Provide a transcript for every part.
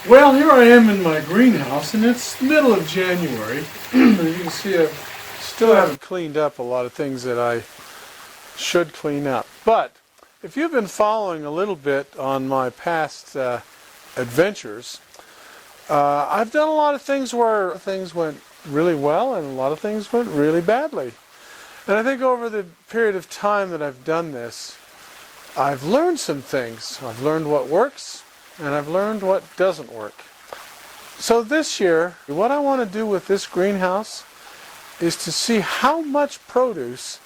Well, here I am in my greenhouse, and it's the middle of January. As you can see, I still haven't cleaned up a lot of things that I should clean up. But if you've been following a little bit on my past adventures, I've done a lot of things where things went really well and a lot of things went really badly. And I think over the period of time that I've done this, I've learned some things. I've learned what works, and I've learned what doesn't work. So this year, what I want to do with this greenhouse is to see how much produce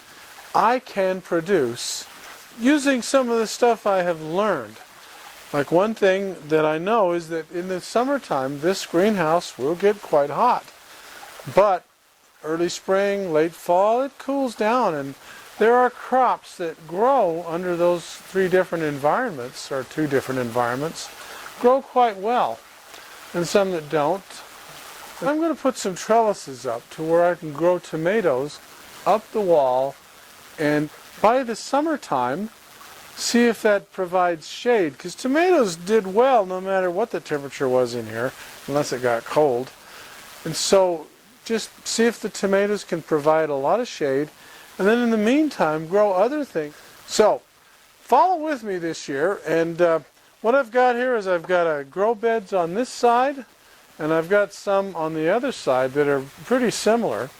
I can produce using some of the stuff I have learned. Like one thing that I know is that in the summertime, this greenhouse will get quite hot. But early spring, late fall, it cools down, and there are crops that grow under those three different environments, or two different environments, grow quite well, and some that don't. I'm going to put some trellises up to where I can grow tomatoes up the wall, and by the summertime, see if that provides shade, because tomatoes did well no matter what the temperature was in here, unless it got cold. And so just see if the tomatoes can provide a lot of shade, and then in the meantime grow other things. So follow with me this year, and what I've got here is I've got grow beds on this side, and I've got some on the other side that are pretty similar.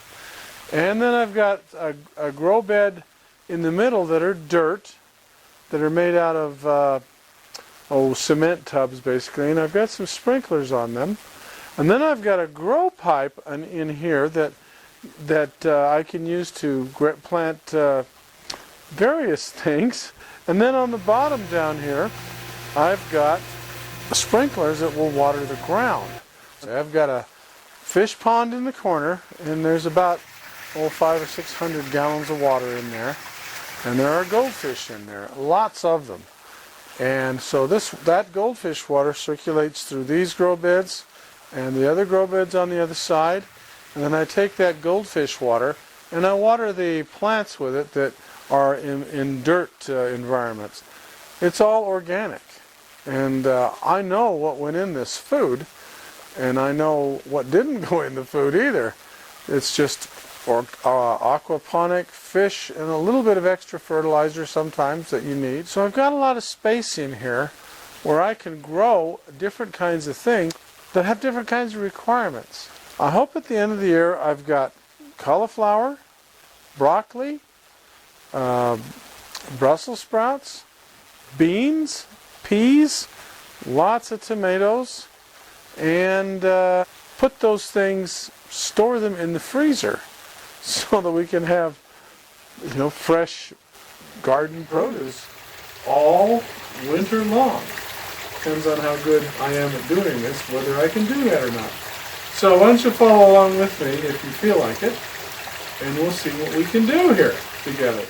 And then I've got a grow bed in the middle that are dirt, that are made out of cement tubs basically, and I've got some sprinklers on them. And then I've got a grow pipe in here that I can use to plant various things. And then on the bottom down here, I've got sprinklers that will water the ground. I've got a fish pond in the corner, and there's about 500 or 600 gallons of water in there. And there are goldfish in there, lots of them. And so that goldfish water circulates through these grow beds and the other grow beds on the other side. And then I take that goldfish water and I water the plants with it that are in dirt environments. It's all organic. And I know what went in this food, and I know what didn't go in the food either. It's just aquaponic fish and a little bit of extra fertilizer sometimes that you need. So I've got a lot of space in here where I can grow different kinds of things that have different kinds of requirements. I hope at the end of the year I've got cauliflower, broccoli, Brussels sprouts, beans, peas, lots of tomatoes, and put those things, store them in the freezer so that we can have, fresh garden produce all winter long. Depends on how good I am at doing this, whether I can do that or not. So why don't you follow along with me if you feel like it, and we'll see what we can do here together.